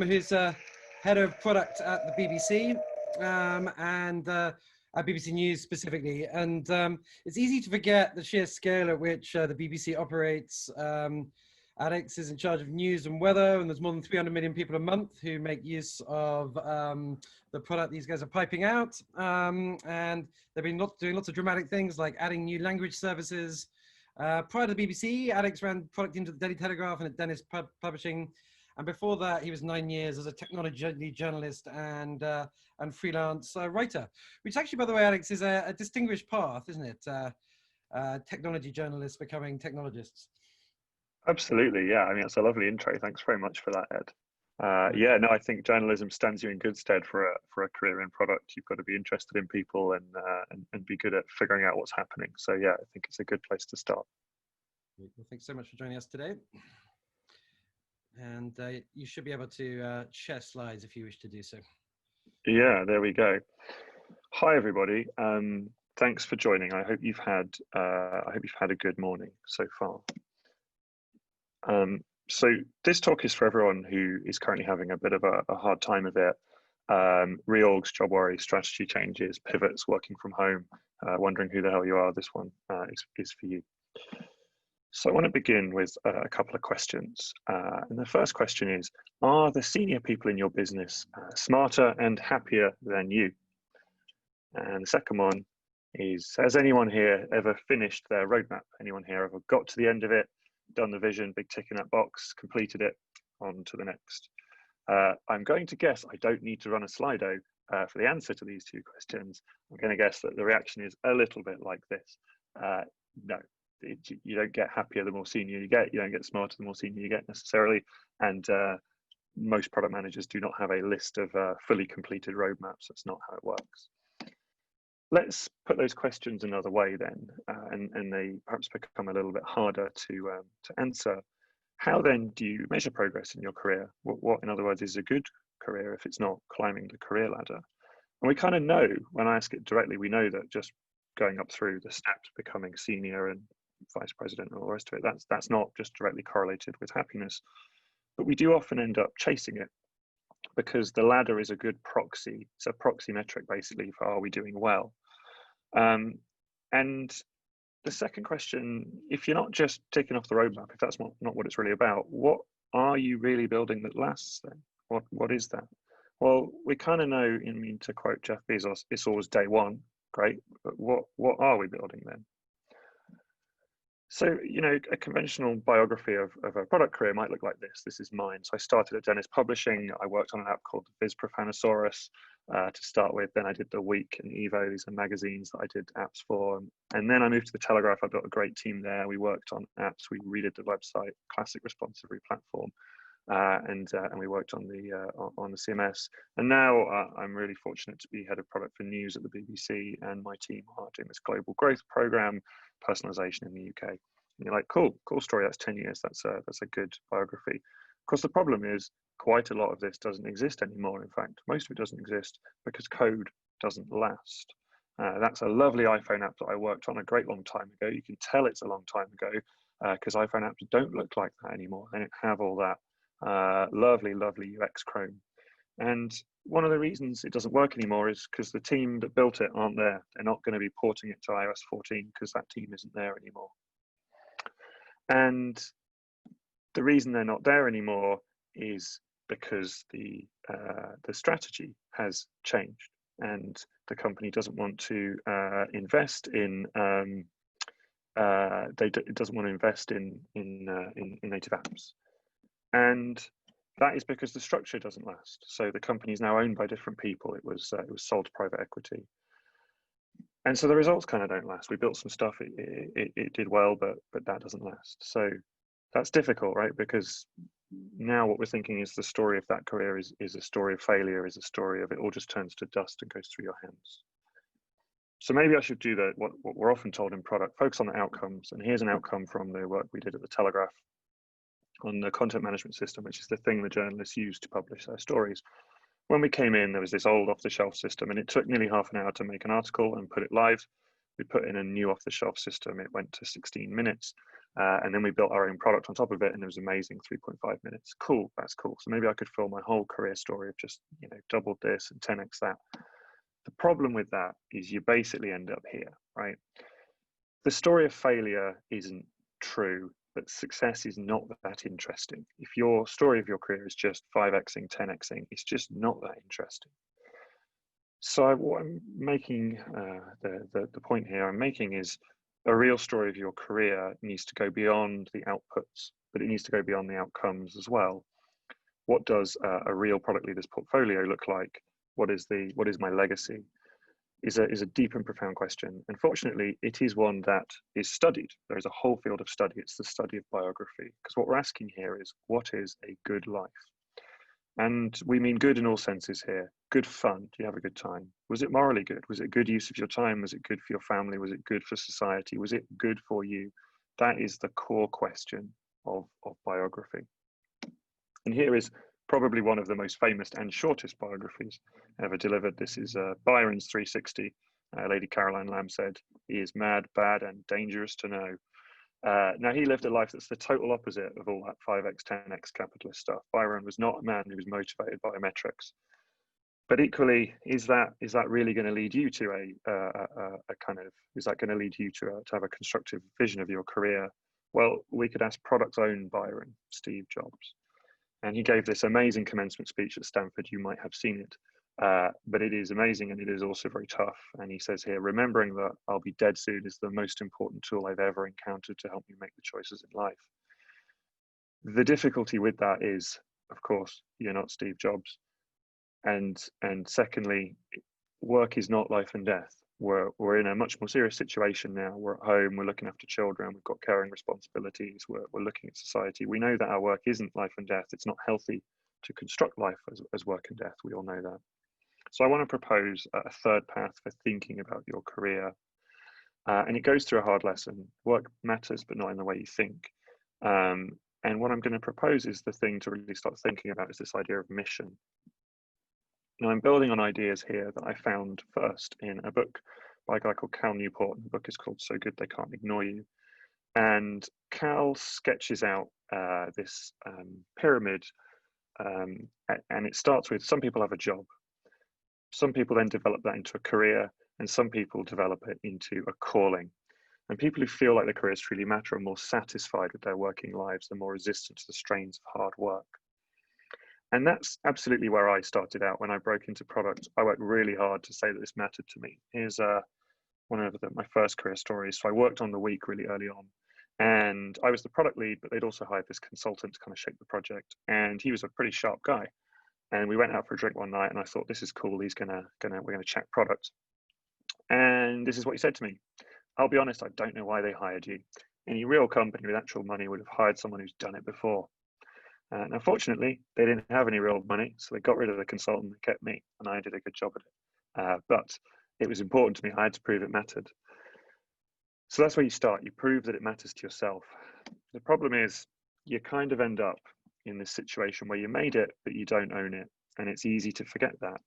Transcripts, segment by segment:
who's head of product at the BBC and at BBC News specifically. And it's easy to forget the sheer scale at which the BBC operates. Alex is in charge of news and weather, and there's more than 300 million people a month who make use of the product these guys are piping out. And they've been doing lots of dramatic things like adding new language services. Prior to the BBC, Alex ran product teams at the Daily Telegraph and at Dennis Publishing. And before that, he was 9 years as a technology journalist and freelance writer, which actually, by the way, Alex, is a distinguished path, isn't it? Technology journalists becoming technologists. Absolutely, yeah. I mean, it's a lovely intro. Thanks very much for that, Ed. Yeah, no, I think journalism stands you in good stead for a career in product. You've got to be interested in people and be good at figuring out what's happening. So yeah, I think it's a good place to start. Well, thanks so much for joining us today. And you should be able to share slides if you wish to do so. Yeah, there we go. Hi everybody. Thanks for joining. I hope you've had a good morning so far. So this talk is for everyone who is currently having a bit of a hard time of it. Reorgs, job worries, strategy changes, pivots, working from home, wondering who the hell you are. This one is for you. So I want to begin with a couple of questions. And the first question is, are the senior people in your business smarter and happier than you? And the second one is, has anyone here ever finished their roadmap? Anyone here ever got to the end of it, done the vision, big tick in that box, completed it, on to the next? I'm going to guess I don't need to run a Slido for the answer to these two questions. I'm going to guess that the reaction is a little bit like this. No. You don't get happier the more senior you get. You don't get smarter the more senior you get necessarily. And most product managers do not have a list of fully completed roadmaps. That's not how it works. Let's put those questions another way then, and they perhaps become a little bit harder to answer. How then do you measure progress in your career? What, in other words, is a good career if it's not climbing the career ladder? And we kind of know, when I ask it directly, we know that just going up through the steps, becoming senior and vice president and all the rest of it, that's not just directly correlated with happiness. But we do often end up chasing it because the ladder is a good proxy. It's a proxy metric basically for, are we doing well? And the second question, if you're not just ticking off the roadmap, if that's not what it's really about, what are you really building that lasts then? What is that? Well, we kind of know, I mean, to quote Jeff Bezos, it's always day one. Great, but what are we building then? So, you know, a conventional biography of a product career might look like this. This is mine. So I started at Dennis Publishing. I worked on an app called Viz Profanosaurus to start with. Then I did The Week and Evo. These are magazines that I did apps for. And then I moved to the Telegraph. I built a great team there. We worked on apps. We redid the website, classic responsive replatform. And we worked on the CMS. And now I'm really fortunate to be head of product for news at the BBC, and my team are doing this global growth program, personalization in the UK. And you're like, cool story. That's 10 years. That's a good biography. Of course, the problem is quite a lot of this doesn't exist anymore. In fact, most of it doesn't exist because code doesn't last. That's a lovely iPhone app that I worked on a great long time ago. You can tell it's a long time ago because iPhone apps don't look like that anymore. They don't have all that lovely UX Chrome. And one of the reasons it doesn't work anymore is because the team that built it aren't there. They're not going to be porting it to iOS 14 because that team isn't there anymore. And the reason they're not there anymore is because the strategy has changed, and the company doesn't want to invest in it doesn't want to invest in native apps. And that is because the structure doesn't last. So the company is now owned by different people. It was sold to private equity. And so the results kind of don't last. We built some stuff, it did well, but that doesn't last. So that's difficult, right? Because now what we're thinking is the story of that career is a story of failure, is a story of it all just turns to dust and goes through your hands. So maybe I should do what we're often told in product, focus on the outcomes. And here's an outcome from the work we did at the Telegraph on the content management system, which is the thing the journalists use to publish their stories. When we came in, there was this old off-the-shelf system, and it took nearly half an hour to make an article and put it live. We put in a new off-the-shelf system. It went to 16 minutes. And then we built our own product on top of it, and it was amazing. 3.5 minutes. Cool, that's cool. So maybe I could fill my whole career story of just, doubled this and 10x that. The problem with that is you basically end up here, right? The story of failure isn't true, but success is not that interesting. If your story of your career is just 5xing, 10xing, it's just not that interesting. So what I'm making, the point here I'm making is a real story of your career needs to go beyond the outputs, but it needs to go beyond the outcomes as well. What does a real product leader's portfolio look like? What is my legacy? Is a deep and profound question. And fortunately, it is one that is studied. There is a whole field of study. It's the study of biography. Because what we're asking here is, what is a good life? And we mean good in all senses here. Good fun. Do you have a good time? Was it morally good? Was it good use of your time? Was it good for your family? Was it good for society? Was it good for you? That is the core question of biography. And here is probably one of the most famous and shortest biographies ever delivered. This is Byron's 360. Lady Caroline Lamb said, "He is mad, bad, and dangerous to know." Now, he lived a life that's the total opposite of all that 5x, 10x capitalist stuff. Byron was not a man who was motivated by metrics. But equally, is that really going to lead you to is that going to lead you to have a constructive vision of your career? Well, we could ask product's own Byron, Steve Jobs. And he gave this amazing commencement speech at Stanford. You might have seen it. But it is amazing, and it is also very tough. And he says here, remembering that I'll be dead soon is the most important tool I've ever encountered to help me make the choices in life. The difficulty with that is, of course, you're not Steve Jobs. And secondly, work is not life and death. We're in a much more serious situation now. We're at home, we're looking after children, we've got caring responsibilities, we're looking at society. We know that our work isn't life and death. It's not healthy to construct life as work and death. We all know that. So I want to propose a third path for thinking about your career. And it goes through a hard lesson. Work matters, but not in the way you think. And what I'm going to propose is the thing to really start thinking about is this idea of mission. Now, I'm building on ideas here that I found first in a book by a guy called Cal Newport. The book is called So Good They Can't Ignore You. And Cal sketches out this pyramid, and it starts with some people have a job. Some people then develop that into a career, and some people develop it into a calling. And people who feel like their careers truly matter are more satisfied with their working lives, they're more resistant to the strains of hard work. And that's absolutely where I started out. When I broke into product, I worked really hard to say that this mattered to me. Here's one of my first career stories. So I worked on The Week really early on, and I was the product lead, but they'd also hired this consultant to kind of shape the project. And he was a pretty sharp guy. And we went out for a drink one night, and I thought, this is cool. We're gonna chat product. And this is what he said to me: "I'll be honest, I don't know why they hired you. Any real company with actual money would have hired someone who's done it before." And unfortunately, they didn't have any real money, so they got rid of the consultant and kept me, and I did a good job at it. But it was important to me. I had to prove it mattered. So that's where you start. You prove that it matters to yourself. The problem is you kind of end up in this situation where you made it, but you don't own it. And it's easy to forget that.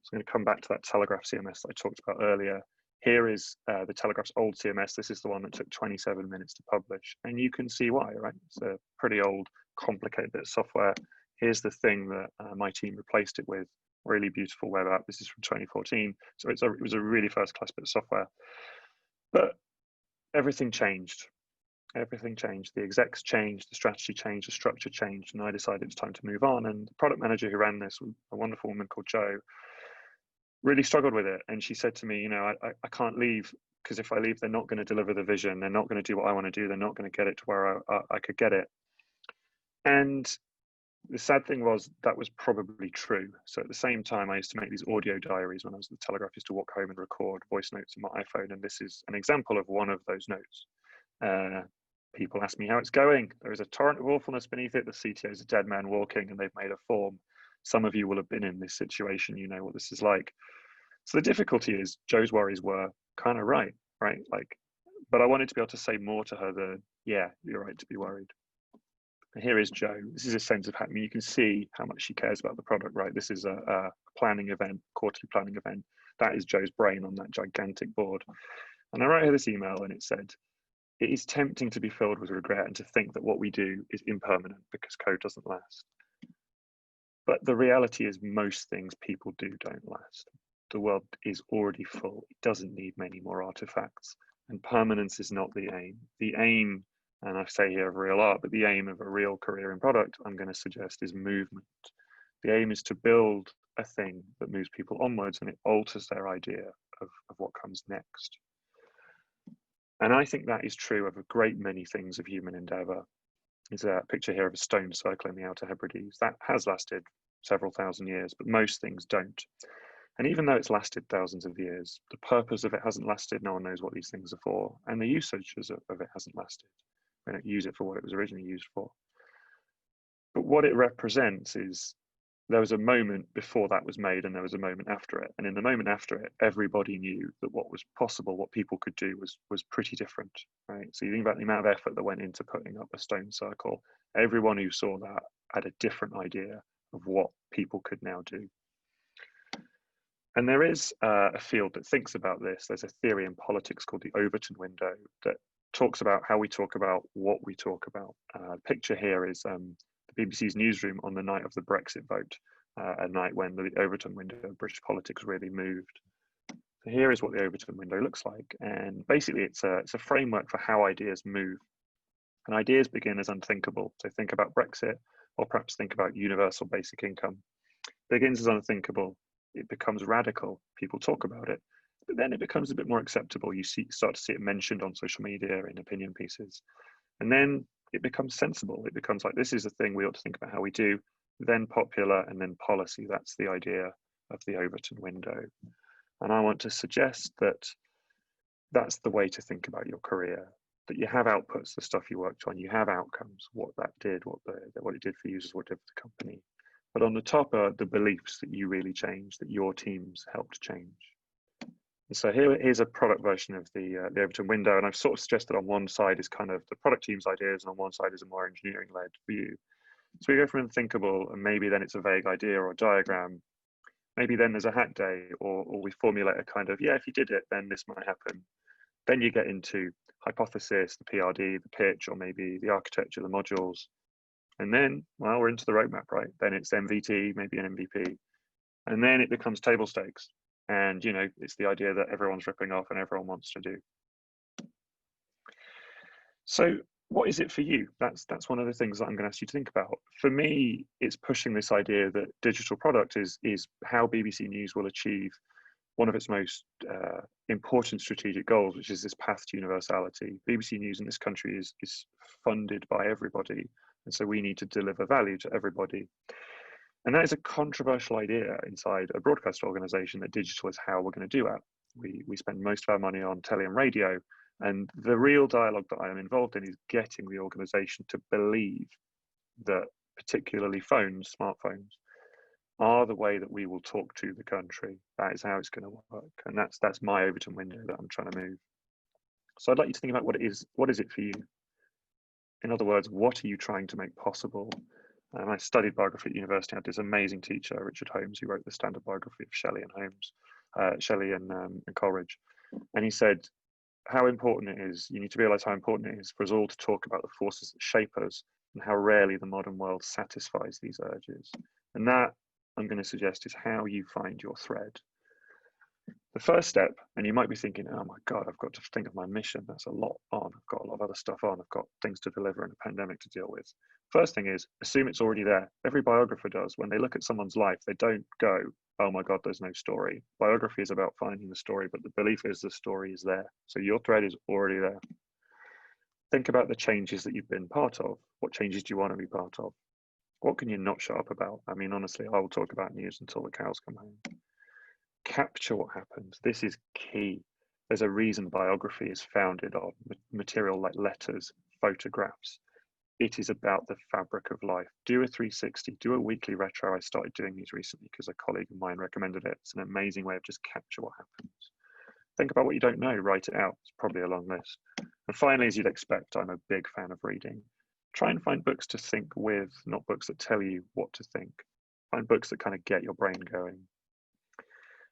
So I'm going to come back to that Telegraph CMS that I talked about earlier. Here is the Telegraph's old CMS. This is the one that took 27 minutes to publish. And you can see why, right? It's a pretty old, complicated bit of software. Here's the thing that my team replaced it with. Really beautiful web app. This is from 2014. So it was a really first-class bit of software. But everything changed. Everything changed. The execs changed, the strategy changed, the structure changed, and I decided it was time to move on. And the product manager who ran this, a wonderful woman called Jo, really struggled with it. And she said to me, I can't leave, because if I leave, they're not going to deliver the vision. They're not going to do what I want to do. They're not going to get it to where I could get it. And the sad thing was that was probably true. So at the same time, I used to make these audio diaries when I was at the Telegraph. I used to walk home and record voice notes on my iPhone. And this is an example of one of those notes. People ask me how it's going. There is a torrent of awfulness beneath it. The CTO is a dead man walking, and they've made a form. Some of you will have been in this situation. You know what this is like. So the difficulty is Jo's worries were kind of right? But I wanted to be able to say more to her than, yeah, you're right to be worried. And here is Jo. This is a sense of happening. You can see how much she cares about the product, right? This is a planning event, quarterly planning event. That is Jo's brain on that gigantic board. And I wrote her this email, and it said, it is tempting to be filled with regret and to think that what we do is impermanent because code doesn't last. But the reality is most things people do don't last. The world is already full. It doesn't need many more artifacts. And permanence is not the aim. The aim, and I say here of real art, but the aim of a real career in product, I'm going to suggest, is movement. The aim is to build a thing that moves people onwards and it alters their idea of what comes next. And I think that is true of a great many things of human endeavor. There's a picture here of a stone circle in the Outer Hebrides. That has lasted several thousand years, but most things don't. And even though it's lasted thousands of years, the purpose of it hasn't lasted. No one knows what these things are for. And the usage of it hasn't lasted. We don't use it for what it was originally used for. But what it represents is there was a moment before that was made and there was a moment after it. And in the moment after it, everybody knew that what was possible, what people could do was pretty different, right? So you think about the amount of effort that went into putting up a stone circle. Everyone who saw that had a different idea of what people could now do. And there is a field that thinks about this. There's a theory in politics called the Overton window that talks about how we talk about what we talk about. The picture here is the BBC's newsroom on the night of the Brexit vote, a night when the Overton window of British politics really moved. So here is what the Overton window looks like. And basically it's a framework for how ideas move. And ideas begin as unthinkable. So think about Brexit, or perhaps think about universal basic income. Begins as unthinkable. It becomes radical. People talk about it, but then it becomes a bit more acceptable. You start to see it mentioned on social media in opinion pieces. And then it becomes sensible. It becomes like, this is a thing we ought to think about how we do, then popular, and then policy. That's the idea of the Overton window. And I want to suggest that that's the way to think about your career, that you have outputs, the stuff you worked on, you have outcomes, what that did, what it did for users, what it did for the company. But on the top are the beliefs that you really changed, that your teams helped change. And so here's a product version of the Overton window. And I've sort of suggested on one side is kind of the product team's ideas, and on one side is a more engineering-led view. So we go from unthinkable, and maybe then it's a vague idea or diagram. Maybe then there's a hack day, or we formulate a kind of, yeah, if you did it, then this might happen. Then you get into hypothesis, the PRD, the pitch, or maybe the architecture, the modules. And then, well, we're into the roadmap, right? Then it's MVT, maybe an MVP. And then it becomes table stakes. And, you know, it's the idea that everyone's ripping off and everyone wants to do. So what is it for you? That's one of the things that I'm going to ask you to think about. For me, it's pushing this idea that digital product is how BBC News will achieve one of its most important strategic goals, which is this path to universality. BBC News in this country is funded by everybody. And so we need to deliver value to everybody. And that is a controversial idea inside a broadcast organization, that digital is how we're going to do it. We spend most of our money on telly and radio. And the real dialogue that I am involved in is getting the organization to believe that particularly phones, smartphones, are the way that we will talk to the country. That is how it's going to work. And that's my Overton window that I'm trying to move. So I'd like you to think about what is it for you? In other words, what are you trying to make possible? And I studied biography at university. I had this amazing teacher, Richard Holmes, who wrote the standard biography of Shelley and Holmes, Shelley and Coleridge. And he said, how important it is, you need to realize how important it is for us all to talk about the forces that shape us and how rarely the modern world satisfies these urges. And that, I'm going to suggest, is how you find your thread. The first step, and you might be thinking, oh my God, I've got to think of my mission. That's a lot on. I've got a lot of other stuff on. I've got things to deliver and a pandemic to deal with. First thing is, assume it's already there. Every biographer does. When they look at someone's life, they don't go, oh my God, there's no story. Biography is about finding the story, but the belief is the story is there. So your thread is already there. Think about the changes that you've been part of. What changes do you want to be part of? What can you not shut up about? I mean, honestly, I will talk about news until the cows come home. Capture what happens. This is key. There's a reason biography is founded on material like letters, photographs. It is about the fabric of life. Do a 360, do a weekly retro. I started doing these recently because a colleague of mine recommended it. It's an amazing way of just capture what happens. Think about what you don't know, write it out. It's probably a long list. And finally, as you'd expect, I'm a big fan of reading. Try and find books to think with, not books that tell you what to think. Find books that kind of get your brain going.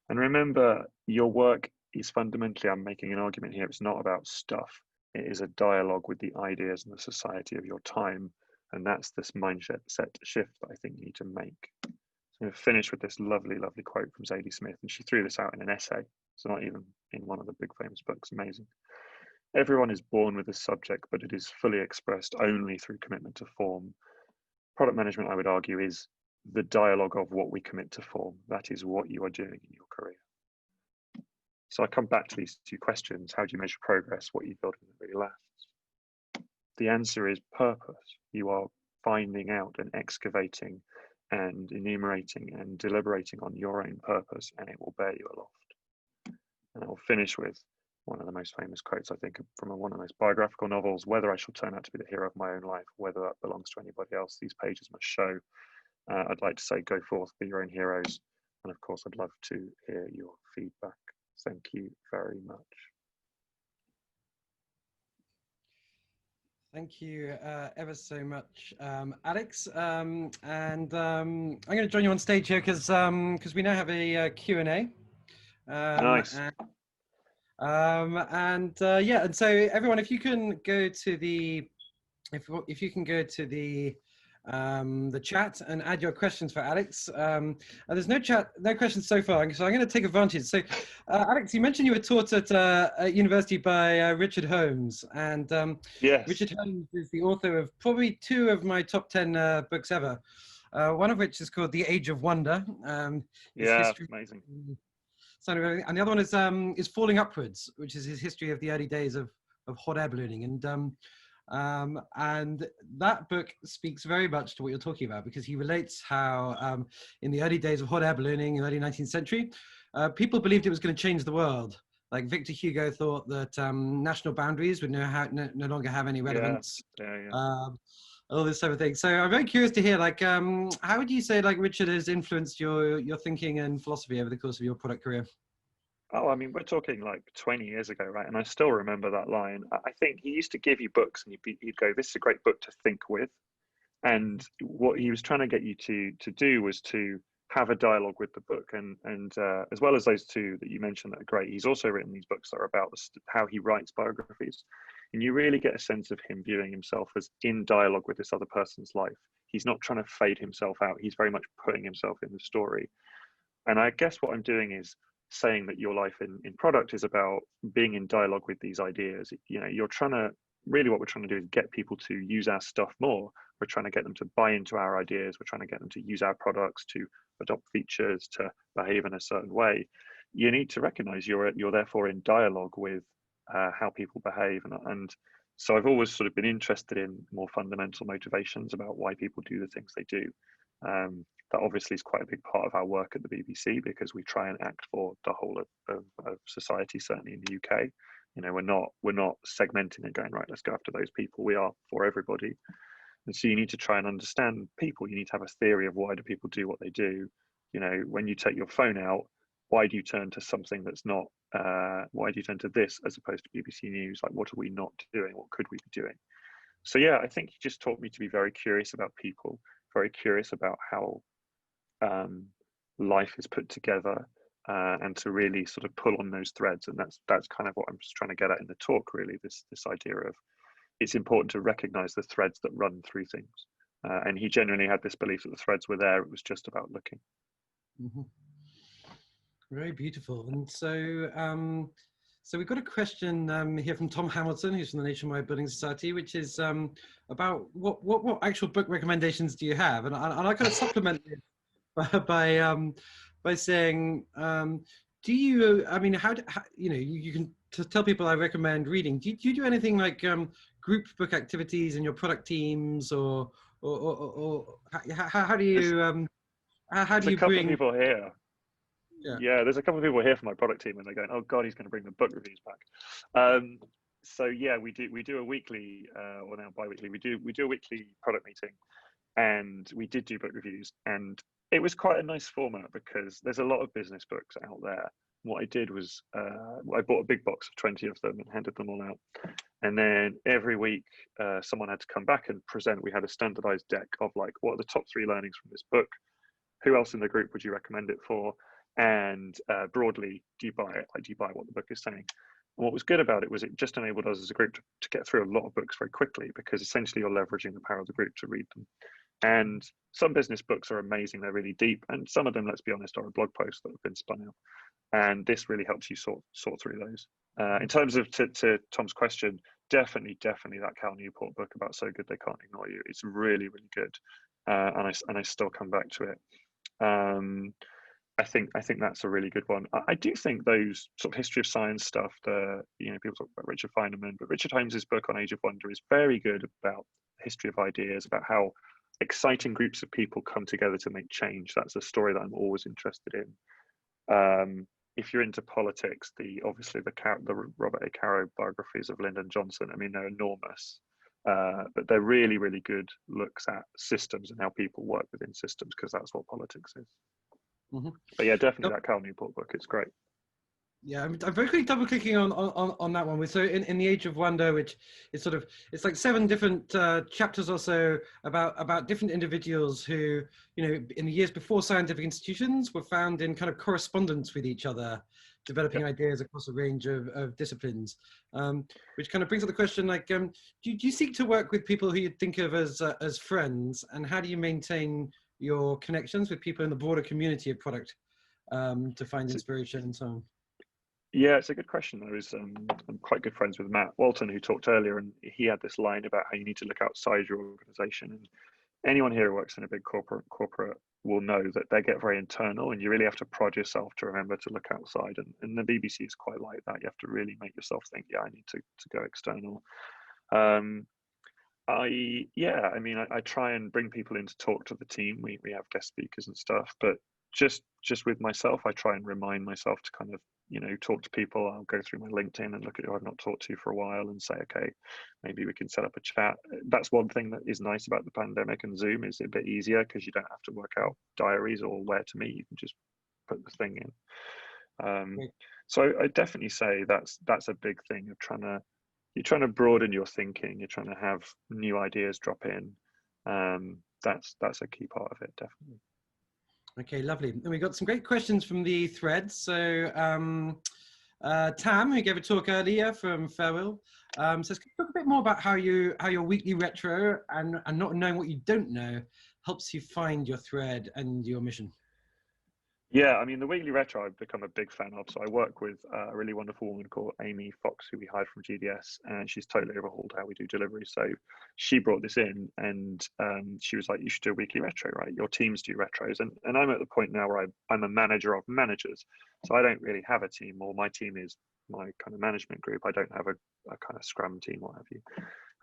And remember, your work is fundamentally, I'm making an argument here, it's not about stuff. It is a dialogue with the ideas and the society of your time. And that's this mindset shift that I think you need to make. So I'm going to finish with this lovely, lovely quote from Zadie Smith. And she threw this out in an essay. So not even in one of the big famous books. Amazing. Everyone is born with a subject, but it is fully expressed only through commitment to form. Product management, I would argue, is the dialogue of what we commit to form. That is what you are doing in your career. So I come back to these two questions. How do you measure progress? What are you building that really lasts? The answer is purpose. You are finding out and excavating and enumerating and deliberating on your own purpose, and it will bear you aloft. And I'll finish with one of the most famous quotes, I think, from one of the most biographical novels: whether I shall turn out to be the hero of my own life, whether that belongs to anybody else, these pages must show. I'd like to say, go forth, be your own heroes. And of course, I'd love to hear your feedback. Thank you very much. Thank you ever so much, Alex. I'm going to join you on stage here because we now have a Q&A. Nice. Yeah, and so everyone, if you can go to the chat and add your questions for Alex. There's no questions so far, so I'm going to take advantage. So, Alex, you mentioned you were taught at university by Richard Holmes, and yes. Richard Holmes is the author of probably 2 of my top 10 books ever. One of which is called The Age of Wonder. Yeah, amazing. And the other one is Falling Upwards, which is his history of the early days of hot air ballooning. And that book speaks very much to what you're talking about, because he relates how in the early days of hot air ballooning in the early 19th century, people believed it was going to change the world. Like Victor Hugo thought that national boundaries would no longer have any relevance. Yeah. All this type of thing. So I'm very curious to hear, like, how would you say, like, Richard has influenced your thinking and philosophy over the course of your product career? Oh, I mean, we're talking like 20 years ago, right? And I still remember that line. I think he used to give you books and you'd go, this is a great book to think with. And what he was trying to get you to do was to have a dialogue with the book. And as well as those 2 that you mentioned that are great, he's also written these books that are about how he writes biographies. And you really get a sense of him viewing himself as in dialogue with this other person's life. He's not trying to fade himself out. He's very much putting himself in the story. And I guess what I'm doing is saying that your life in product is about being in dialogue with these ideas. You know, what we're trying to do is get people to use our stuff more. We're trying to get them to buy into our ideas. We're trying to get them to use our products, to adopt features, to behave in a certain way. You need to recognize you're therefore in dialogue with how people behave. And so I've always sort of been interested in more fundamental motivations about why people do the things they do. That obviously is quite a big part of our work at the BBC, because we try and act for the whole of society, certainly in the UK. You know, we're not segmenting and going, right, let's go after those people. We are for everybody. And so you need to try and understand people. You need to have a theory of why do people do what they do. You know, when you take your phone out, why do you turn to something that's not, why do you turn to this as opposed to BBC News? Like, what are we not doing? What could we be doing? So yeah, I think he just taught me to be very curious about people, very curious about how life is put together, and to really sort of pull on those threads. And that's kind of what I'm just trying to get at in the talk, really, this idea of it's important to recognize the threads that run through things. And he genuinely had this belief that the threads were there. It was just about looking. Mm-hmm. Very beautiful. And so so we've got a question here from Tom Hamilton, who's from the Nationwide Building Society, which is about what actual book recommendations do you have? And I kind of supplement it by saying, do you, I mean, how you know, you can tell people I recommend reading. Do you do anything like group book activities in your product teams, or how do you how do you bring? There's a couple of people here. Yeah, there's a couple of people here from my product team, and they're going, "Oh God, he's going to bring the book reviews back." So yeah, we do a weekly, or now bi-weekly. We do a weekly product meeting, and we did do book reviews, and it was quite a nice format because there's a lot of business books out there. What I did was I bought a big box of 20 of them and handed them all out, and then every week someone had to come back and present. We had a standardized deck of like, what are the top 3 learnings from this book? Who else in the group would you recommend it for? And broadly, do you buy it? Like, do you buy what the book is saying? What was good about it was it just enabled us as a group to get through a lot of books very quickly, because essentially you're leveraging the power of the group to read them. And some business books are amazing, they're really deep, and some of them, let's be honest, are a blog post that have been spun out. And this really helps you sort through those. In terms of to Tom's question, definitely that Cal Newport book about So Good They Can't Ignore You. It's really good, and I still come back to it. I think that's a really good one. I do think those sort of history of science stuff, people talk about Richard Feynman, but Richard Holmes's book on Age of Wonder is very good about the history of ideas, about how exciting groups of people come together to make change. That's a story that I'm always interested in. If you're into politics, obviously the Robert A. Caro biographies of Lyndon Johnson, I mean, they're enormous, but they're really good looks at systems and how people work within systems, because that's what politics is. Mm-hmm. But yeah, definitely that Cal Newport book, it's great. Yeah, I'm very quickly double clicking on that one. So in the Age of Wonder, which is it's like 7 different chapters or so about different individuals who, in the years before scientific institutions, were found in kind of correspondence with each other, developing ideas across a range of disciplines, which kind of brings up the question, like, do you seek to work with people who you think of as friends, and how do you maintain your connections with people in the broader community of product to find inspiration and so on? Yeah, it's a good question. I'm quite good friends with Matt Walton, who talked earlier, and he had this line about how you need to look outside your organization. And anyone here who works in a big corporate will know that they get very internal, and you really have to prod yourself to remember to look outside. And the BBC is quite like that. You have to really make yourself think, I need to go external. I try and bring people in to talk to the team. We have guest speakers and stuff, but just with myself, I try and remind myself to kind of, talk to people. I'll go through my LinkedIn and look at who I've not talked to for a while and say, okay, maybe we can set up a chat. That's one thing that is nice about the pandemic, and Zoom is a bit easier because you don't have to work out diaries or where to meet. You can just put the thing in. So I definitely say that's a big thing of you're trying to broaden your thinking. You're trying to have new ideas drop in. That's a key part of it, definitely. Okay, lovely. And we got some great questions from the thread. So Tam, who gave a talk earlier from Farewell, says, can you talk a bit more about how your weekly retro and not knowing what you don't know helps you find your thread and your mission? Yeah, I mean, the weekly retro I've become a big fan of. So I work with a really wonderful woman called Amy Fox, who we hired from GDS, and she's totally overhauled how we do delivery. So she brought this in, and she was like, you should do a weekly retro, right? Your teams do retros. And I'm at the point now where I'm a manager of managers. So I don't really have a team, or my team is my kind of management group. I don't have a kind of scrum team, what have you.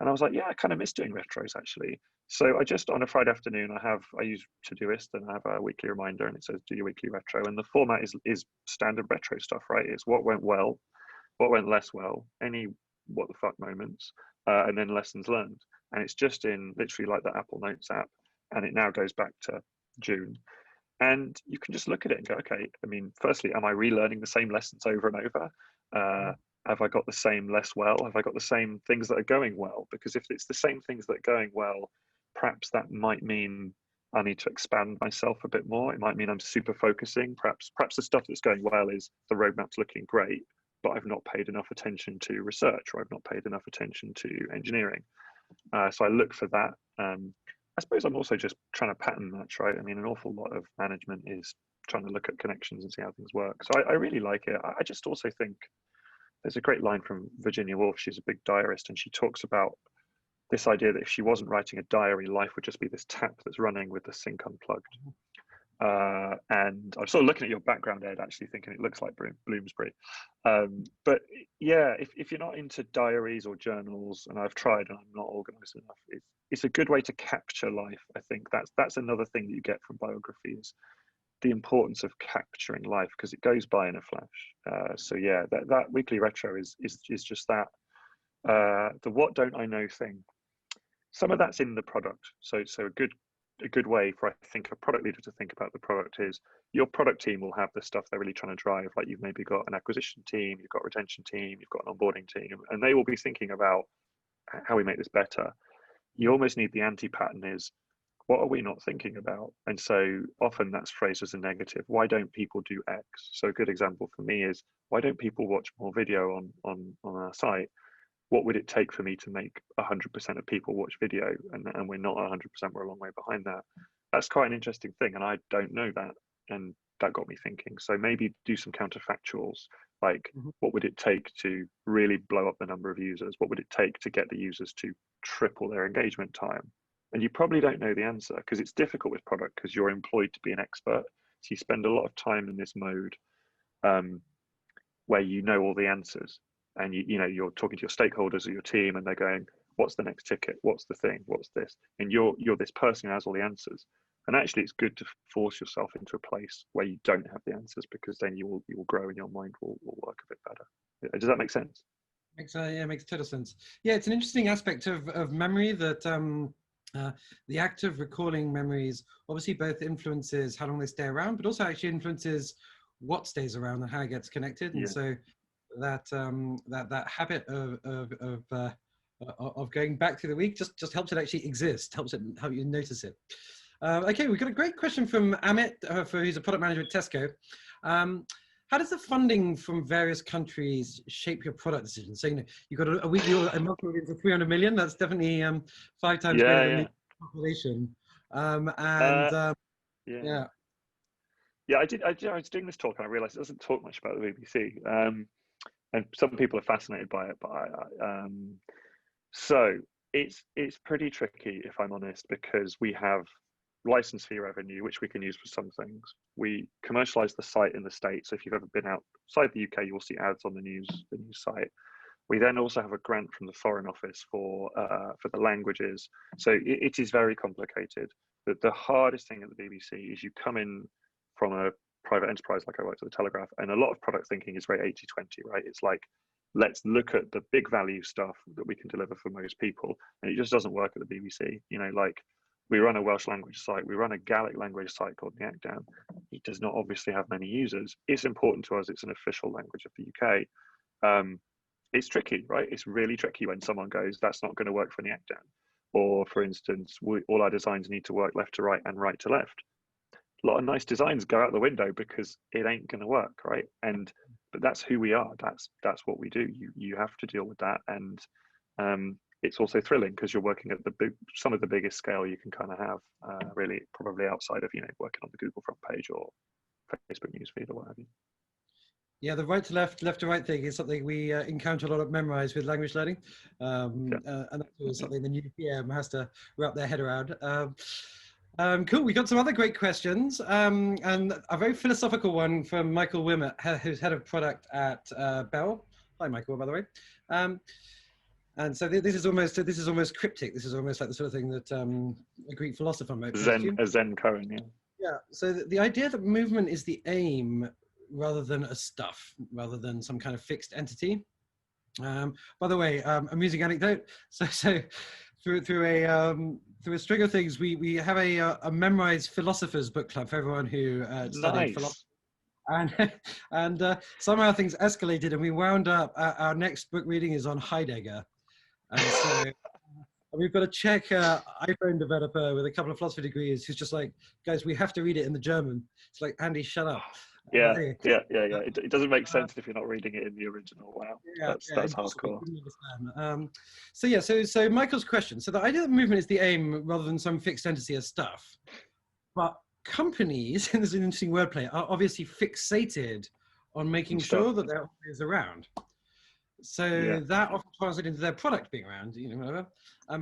And I was like, I kind of miss doing retros, actually. So I just, on a Friday afternoon, I use Todoist, and I have a weekly reminder, and it says, do your weekly retro. And the format is standard retro stuff, right? It's what went well, what went less well, any what the fuck moments, and then lessons learned. And it's just in literally like the Apple Notes app. And it now goes back to June. And you can just look at it and go, okay, I mean, firstly, am I relearning the same lessons over and over? Have I got the same less well? Have I got the same things that are going well? Because if it's the same things that are going well, perhaps that might mean I need to expand myself a bit more. It might mean I'm super focusing. Perhaps the stuff that's going well is the roadmap's looking great, but I've not paid enough attention to research, or I've not paid enough attention to engineering. So I look for that. I suppose I'm also just trying to pattern match, right? I mean, an awful lot of management is trying to look at connections and see how things work. So I really like it. I just also think there's a great line from Virginia Woolf. She's a big diarist, and she talks about this idea that if she wasn't writing a diary, life would just be this tap that's running with the sink unplugged. And I'm sort of looking at your background, Ed, actually thinking it looks like Bloomsbury. But yeah, if you're not into diaries or journals, and I've tried and I'm not organized enough, it's a good way to capture life. I think that's another thing that you get from biography is the importance of capturing life, because it goes by in a flash. So yeah, that weekly retro is just that. The what don't I know thing. Some of that's in the product. So a good way for, I think, a product leader to think about the product is your product team will have the stuff they're really trying to drive. Like you've maybe got an acquisition team, you've got a retention team, you've got an onboarding team, and they will be thinking about how we make this better. You almost need the anti-pattern is, what are we not thinking about? And so often that's phrased as a negative. Why don't people do X? So a good example for me is, why don't people watch more video on our site? What would it take for me to make 100% of people watch video? And we're not 100%, we're a long way behind that. That's quite an interesting thing. And I don't know that. And that got me thinking. So maybe do some counterfactuals, like what would it take to really blow up the number of users? What would it take to get the users to triple their engagement time? And you probably don't know the answer, because it's difficult with product, because you're employed to be an expert. So you spend a lot of time in this mode where you know all the answers, and you're talking to your stakeholders or your team, and they're going, what's the next ticket? What's the thing? What's this? And you're this person who has all the answers. And actually, it's good to force yourself into a place where you don't have the answers, because then you will grow and your mind will work a bit better. Does that make sense? Yeah, makes total sense. Yeah, it's an interesting aspect of memory that the act of recalling memories obviously both influences how long they stay around, but also actually influences what stays around and how it gets connected. And so that that habit of going back through the week just helps it actually exist, helps you notice it. Okay, we've got a great question from Amit, who's a product manager at Tesco. How does the funding from various countries shape your product decisions? So, you've got a monthly audience of 300 million. That's definitely 5 times greater than the population. Yeah. I was doing this talk and I realized it doesn't talk much about the BBC. And some people are fascinated by it, but so it's pretty tricky, if I'm honest, because we have license fee revenue, which we can use for some things. We commercialize the site in the States. So if you've ever been outside the UK, you will see ads on the news site. We then also have a grant from the Foreign Office for the languages. So it is very complicated. The hardest thing at the BBC is you come in from a private enterprise, like I worked at the Telegraph, and a lot of product thinking is very 80-20, right? It's like, let's look at the big value stuff that we can deliver for most people. And it just doesn't work at the BBC. Like, we run a Welsh language site, we run a Gaelic language site called the Acdown. It does not obviously have many users. It's important to us, it's an official language of the UK. It's tricky, right? It's really tricky when someone goes, that's not going to work for the Acdown. Or for instance, all our designs need to work left to right and right to left. A lot of nice designs go out the window because it ain't going to work, right? But that's who we are. That's what we do. You have to deal with that, and it's also thrilling because you're working at some of the biggest scale you can kind of have, really, probably outside of working on the Google front page or Facebook newsfeed or what have you. Yeah, the right to left, left to right thing is something we encounter a lot of Memrise with language learning, and that's always something the new PM has to wrap their head around. Cool, we got some other great questions, and a very philosophical one from Michael Wimmett, who's head of product at Bell. Hi, Michael, by the way. And so this is almost cryptic. This is almost like the sort of thing that a Greek philosopher might Zen Koan, yeah. Yeah. So the idea that movement is the aim rather than a stuff, rather than some kind of fixed entity. By the way, amusing anecdote. So through a string of things, we have a Memrise philosophers book club for everyone who studied philosophy. And somehow things escalated, and we wound up. Our next book reading is on Heidegger, and so we've got a Czech iPhone developer with a couple of philosophy degrees who's just like, guys, we have to read it in the German. It's like, Andy, shut up. Yeah. It doesn't make sense if you're not reading it in the original. Wow, that's hardcore. So Michael's question. So the idea that movement is the aim rather than some fixed entity as stuff, but companies, and there's an interesting wordplay, are obviously fixated on making sure that their offer is around. So that often translates into their product being around, whatever.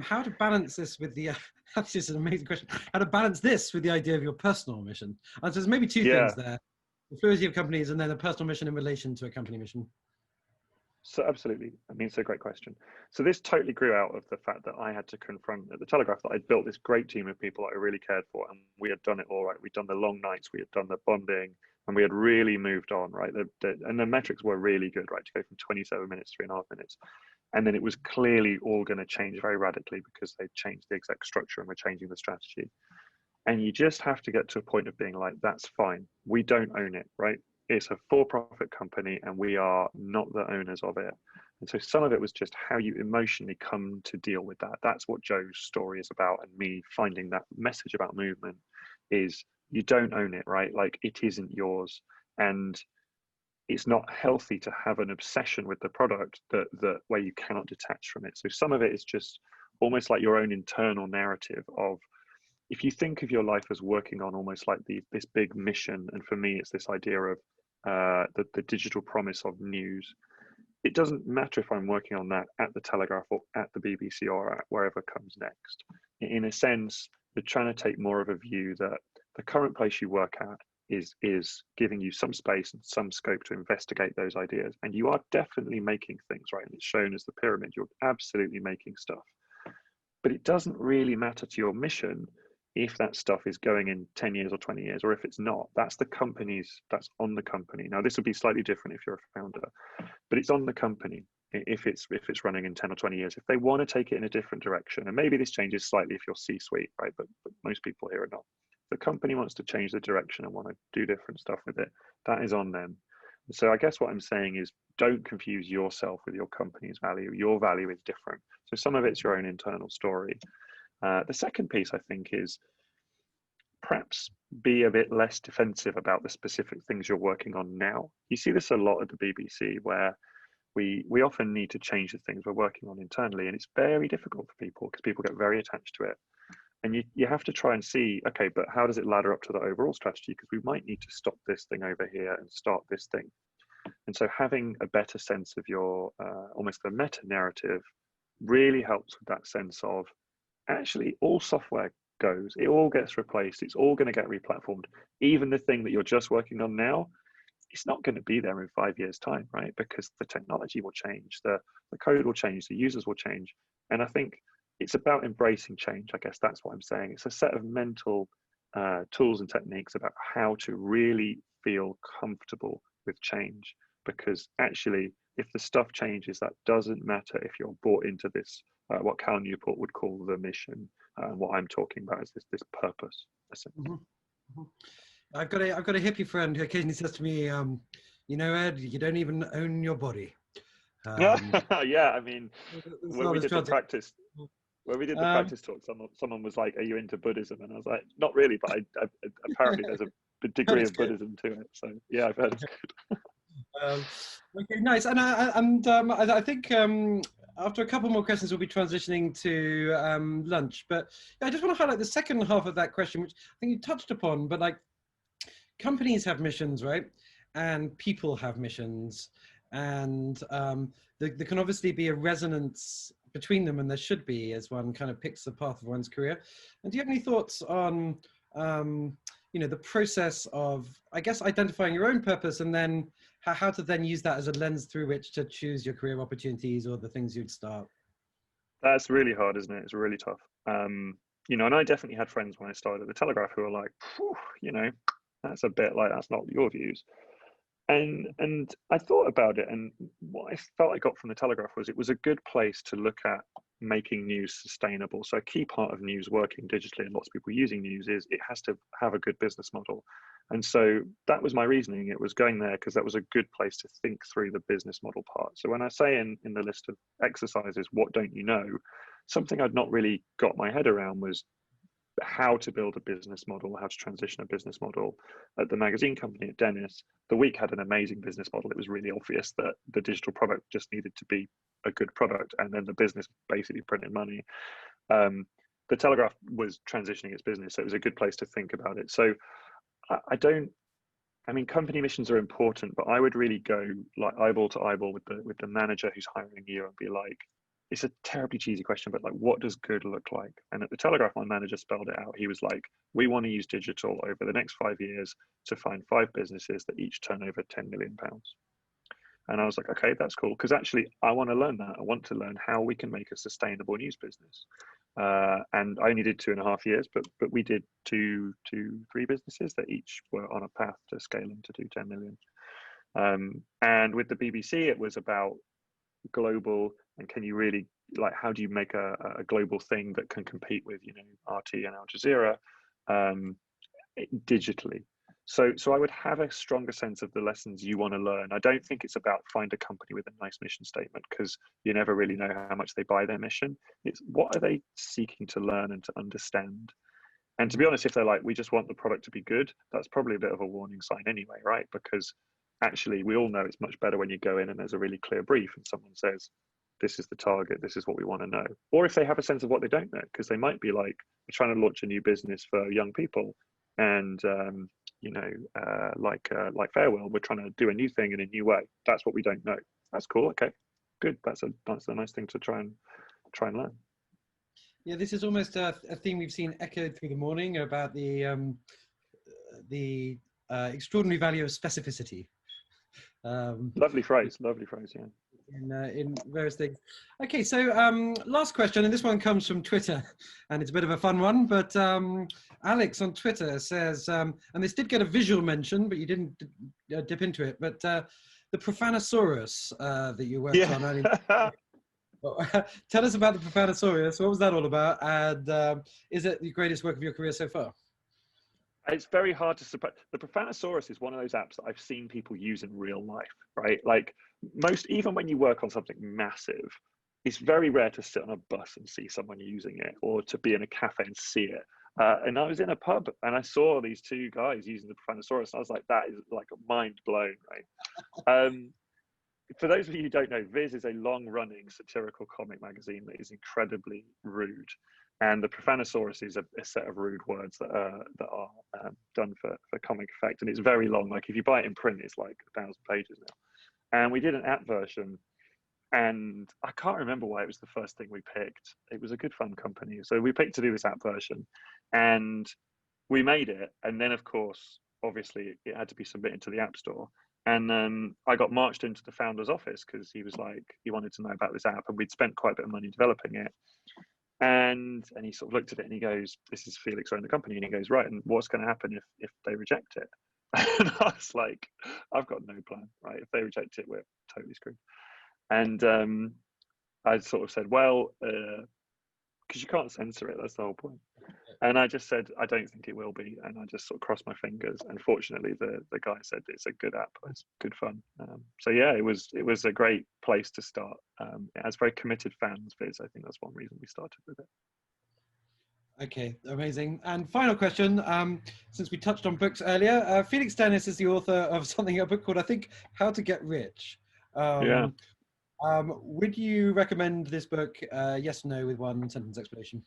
How to balance this with the, this is an amazing question, how to balance this with the idea of your personal mission? And so there's maybe two things there, the fluidity of companies and then a personal mission in relation to a company mission. So absolutely, I mean, it's a great question. So this totally grew out of the fact that I had to confront at the Telegraph that I'd built this great team of people that I really cared for, and we had done it all right. We'd done the long nights, we had done the bonding, and we had really moved on, right? And the metrics were really good, right? To go from 27 minutes to 3.5 minutes. And then it was clearly all going to change very radically because they changed the exec structure and we're changing the strategy. And you just have to get to a point of being like, that's fine. We don't own it, right? It's a for-profit company and we are not the owners of it. And so some of it was just how you emotionally come to deal with that. That's what Joe's story is about, and me finding that message about movement is you don't own it, right? Like it isn't yours, and it's not healthy to have an obsession with the product that where you cannot detach from it. So some of it is just almost like your own internal narrative of, if you think of your life as working on almost like this big mission, and for me it's this idea of the digital promise of news. It doesn't matter if I'm working on that at the Telegraph or at the BBC or at wherever comes next. In a sense, you're trying to take more of a view that the current place you work at is giving you some space and some scope to investigate those ideas. And you are definitely making things, right? And it's shown as the pyramid, you're absolutely making stuff. But it doesn't really matter to your mission if that stuff is going in 10 years or 20 years, or if it's not. That's on the company. Now, this would be slightly different if you're a founder, but it's on the company if it's running in 10 or 20 years. If they want to take it in a different direction, and maybe this changes slightly if you're C-suite, right? But most people here are not. The company wants to change the direction and want to do different stuff with it. That is on them. So I guess what I'm saying is, don't confuse yourself with your company's value. Your value is different. So some of it's your own internal story. The second piece, I think, is perhaps be a bit less defensive about the specific things you're working on now. You see this a lot at the BBC, where we often need to change the things we're working on internally, and it's very difficult for people because people get very attached to it. And you have to try and see, okay, but how does it ladder up to the overall strategy? Because we might need to stop this thing over here and start this thing. And so having a better sense of your almost the meta narrative really helps with that sense of, actually all software goes, it all gets replaced, it's all going to get replatformed. Even the thing that you're just working on now, it's not going to be there in 5 years' time, right? Because the technology will change, the code will change, the users will change. And I think it's about embracing change. I guess that's what I'm saying. It's a set of mental tools and techniques about how to really feel comfortable with change. Because actually, if the stuff changes, that doesn't matter if you're bought into this, what Cal Newport would call the mission. What I'm talking about is this purpose. Mm-hmm. Mm-hmm. I've got a hippie friend who occasionally says to me, you know, Ed, you don't even own your body. Yeah, I mean, when we did the practice um, talk, someone was like, "Are you into Buddhism?" And I was like, "Not really, but I apparently there's a degree of Buddhism to it." So yeah, I've heard it's good. Okay, nice. And I think after a couple more questions, we'll be transitioning to lunch. But yeah, I just want to highlight the second half of that question, which I think you touched upon. But like, companies have missions, right? And people have missions, and there can obviously be a resonance between them, and there should be, as one kind of picks the path of one's career. And do you have any thoughts on you know, the process of, I guess, identifying your own purpose, and then how to then use that as a lens through which to choose your career opportunities or the things you'd start? That's really hard, isn't it? It's really tough. You know, and I definitely had friends when I started at the Telegraph who were like, you know, that's a bit like, that's not your views. And I thought about it, and what I felt I got from the Telegraph was it was a good place to look at making news sustainable. So a key part of news working digitally, and lots of people using news, is it has to have a good business model. And so that was my reasoning. It was going there because that was a good place to think through the business model part. So when I say in the list of exercises, what don't you know, something I'd not really got my head around was how to build a business model, how to transition a business model. At the magazine company at Dennis, the week had an amazing business model. It was really obvious that the digital product just needed to be a good product, and then the business basically printed money. The Telegraph was transitioning its business, so it was a good place to think about it. So I mean, company missions are important, but I would really go like eyeball to eyeball with the manager who's hiring you and be like, it's a terribly cheesy question, but like, what does good look like? And at the Telegraph, my manager spelled it out. He was like, we want to use digital over the next 5 years to find 5 businesses that each turn over £10 million. And I was like, okay, that's cool. Because actually, I want to learn that. I want to learn how we can make a sustainable news business. And I only did 2.5 years, but we did 3 businesses that each were on a path to scaling to do 10 million. And with the BBC, it was about global, and can you really, like, how do you make a global thing that can compete with, you know, RT and Al Jazeera digitally? So I would have a stronger sense of the lessons you want to learn. I don't think it's about find a company with a nice mission statement, because you never really know how much they buy their mission. It's what are they seeking to learn and to understand. And to be honest, if they're like, we just want the product to be good, that's probably a bit of a warning sign anyway, right? Because actually, we all know it's much better when you go in and there's a really clear brief and someone says, this is the target, this is what we want to know. Or if they have a sense of what they don't know, because they might be like, we're trying to launch a new business for young people. And, like Farewell, we're trying to do a new thing in a new way. That's what we don't know. That's cool. Okay, good. That's a nice thing to try and learn. Yeah, this is almost a theme we've seen echoed through the morning about the extraordinary value of specificity. Lovely phrase, yeah. In various things. Okay, so last question, and this one comes from Twitter, and it's a bit of a fun one, but Alex on Twitter says, and this did get a visual mention, but you didn't dip into it, but the Profanosaurus that you worked on earlier. Tell us about the Profanosaurus. What was that all about? And is it the greatest work of your career so far? It's very hard to support. The Profanosaurus is one of those apps that I've seen people use in real life, right? Like even when you work on something massive, it's very rare to sit on a bus and see someone using it, or to be in a cafe and see it. And I was in a pub and I saw these two guys using the Profanosaurus. And I was like, that is like mind blown, right? For those of you who don't know, Viz is a long-running satirical comic magazine that is incredibly rude. And the Profanosaurus is a set of rude words that are done for comic effect. And it's very long. Like if you buy it in print, it's like 1,000 pages now. And we did an app version. And I can't remember why it was the first thing we picked. It was a good fun company. So we picked to do this app version. And we made it. And then, of course, obviously, it had to be submitted to the App Store. And I got marched into the founder's office because he was like, he wanted to know about this app. And we'd spent quite a bit of money developing it. And he sort of looked at it and he goes, this is Felix running the company. And he goes, right, and what's going to happen if they reject it? And I was like, I've got no plan, right? If they reject it, we're totally screwed. And I sort of said, well, because you can't censor it, that's the whole point. And I just said, I don't think it will be. And I just sort of crossed my fingers. And fortunately, the guy said it's a good app, it's good fun. So yeah, it was a great place to start. It has very committed fans, Viz. I think that's one reason we started with it. Okay, amazing. And final question, since we touched on books earlier, Felix Dennis is the author of a book called, I think, How to Get Rich. Yeah. Would you recommend this book, yes or no, with one sentence explanation?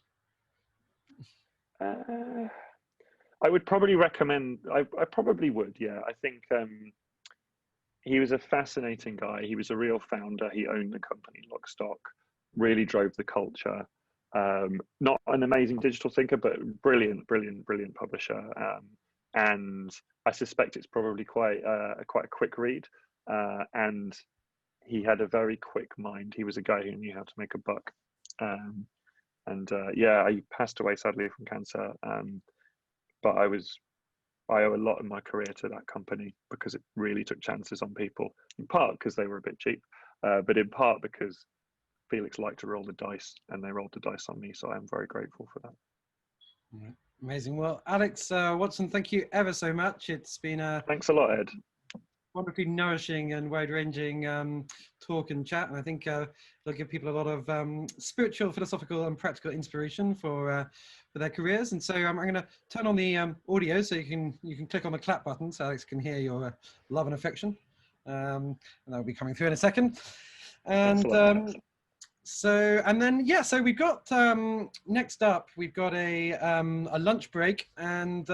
I would probably recommend, I probably would, yeah. I think he was a fascinating guy. He was a real founder. He owned the company lock stock, really drove the culture. Not an amazing digital thinker, but brilliant publisher. And I suspect it's probably quite a quick read. And he had a very quick mind. He was a guy who knew how to make a buck. Yeah, he passed away sadly from cancer. But I owe a lot of my career to that company because it really took chances on people, in part because they were a bit cheap, but in part because Felix liked to roll the dice and they rolled the dice on me. So I am very grateful for that. Amazing. Well, Alex Watson, thank you ever so much. It's been thanks a lot, Ed. Wonderfully nourishing and wide-ranging talk and chat, and I think it'll give people a lot of spiritual, philosophical, and practical inspiration for their careers. And so I'm going to turn on the audio so you can click on the clap button so Alex can hear your love and affection, and that'll be coming through in a second. And so we've got next up we've got a lunch break, and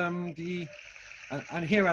here.